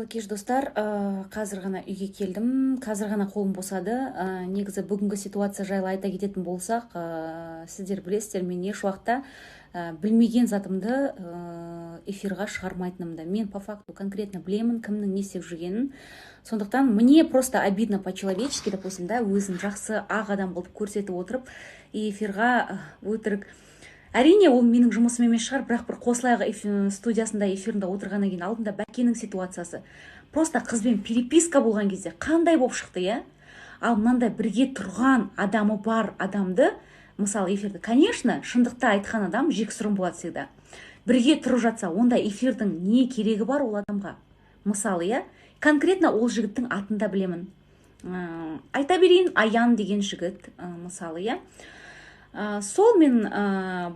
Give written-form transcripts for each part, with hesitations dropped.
кеш достар, қазір ғана үйге келдім, қазір ғана қолым босады. Негізі бүгінгі ситуация жайлы айта кететін болсақ, сіздер білесіздер, мен еш уақытта білмеген затымды эфирға шығармайтынымды. Мен по факту конкретно білемін, кімнің не істеп жүргенін. Сондықтан мне просто обидно по-человечески, допустим, да, өзін жақсы ақ адам болып көрсетіп отырып, эфирға өтірік. Әрине, ол менің жұмысым емес шығар, бірақ бір қосылайғы студиясында эфирінде отырғаннан кейін алдында Бәкенің ситуациясы. Просто қызбен переписка болған кезде қандай болып шықты, иә? Ал мынандай бірге тұрған адамы бар адамды, мысалы эфирді, конечно, шындықты айтқан адам жексұрын болады всегда. Бірге тұрып жатса, онда эфирдің не керегі бар ол адамға? Мысалы, иә, конкретно ол жігіттің атында білемін. Айта берейін, Аян деген жігіт, мысалы, иә. Сол мен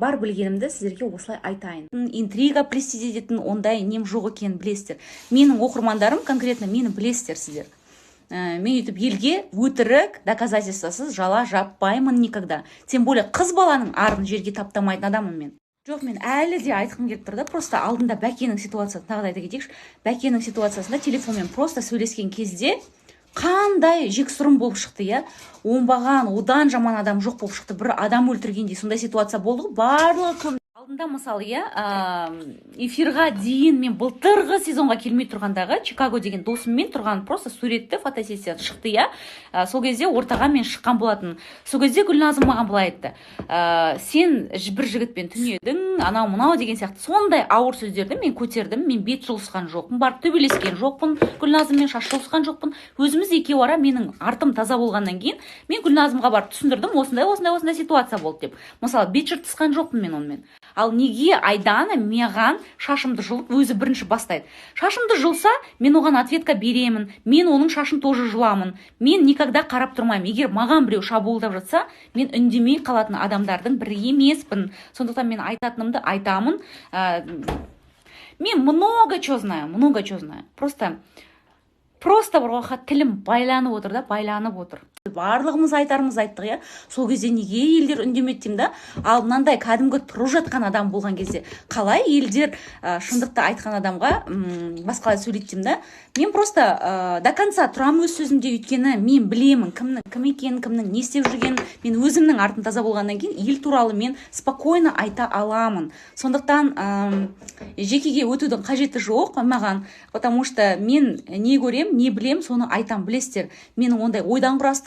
бар білгенімді сіздерге осылай айтайын. Интрига плести ететін ондай нем жоқ екенін білесіздер. Менің оқырмандарым конкретно мені білесіздер сіздер. Мен өйтіп елге өтірік доказательствосыз жала жаппаймын никогда. Тем более қыз баланың арын жерге таптамайтын адаммын мен. Жоқ, мен әлі де айтқым келіп тұрды. Просто алдында Бәкенің ситуациясын тағы да айта кетейікші. Бәкенің ситуациясында телефонмен просто сөйлескен кезде қандай жексұрын болып шықты, иә? Оңбаған, одан жаман адам жоқ болып шықты. Бір адам өлтіргендей сондай ситуация болды ғой. Барлығы көп. Алдында мысалы, иә, эфирға дейін мен былтырғы сезонға келмей тұрғандағы Чикаго деген досыммен тұрған просто суретті фотосессия шықты, иә. Сол кезде ортаға мен шыққан болатын. Сол кезде Гүлназым маған былай айтты. Сен бір жігітпен түнедің, анау мынау деген сияқты сондай ауыр сөздерді мен көтердім. Мен бет жұлысқан жоқпын, барып төбелескен жоқпын, Гүлназыммен шаш жұлысқан жоқпын. Өзіміз екеуі ара менің артым таза болғаннан кейін мен Гүлназымға барып түсіндірдім, осындай ситуация болды деп. Мысалы, бет жыртысқан жоқпын мен онымен. Ал неге Айдана маған шашымды жұлып өзі бірінші бастайды? Шашымды жұлса, мен оған ответка беремін. Мен оның шашын тоже жұламын. Мен никогда қарап тұрмаймын. Егер маған біреу шабуылдап жатса, мен үндемей қалатын адамдардың бірі емеспін. Сондықтан мен айтатынымды айтамын. Мен много чего знаю. Просто бір уақыт тілім байланып отыр да, байланып отыр. Барлығымыз айтарымыз айттық, иә. Сол кезде неге елдер үндемеді деймін да? Ал мынандай кәдімгі тұрып жатқан адам болған кезде қалай елдер шындықты айтқан адамға басқалай сөйлейді деймін да? Мен просто до конца тұрамын өз сөзімде, өйткені мен білемін кім екенін, кімнің не істеп жүргенін. Мен өзімнің артым таза болғаннан кейін ел туралы мен спокойно айта аламын. Сондықтан жекеге өтудің қажеті жоқ маған, потому что мен не көрем, не білем, соны айтам, білесіздер. Менің ондай ойдан құрастырып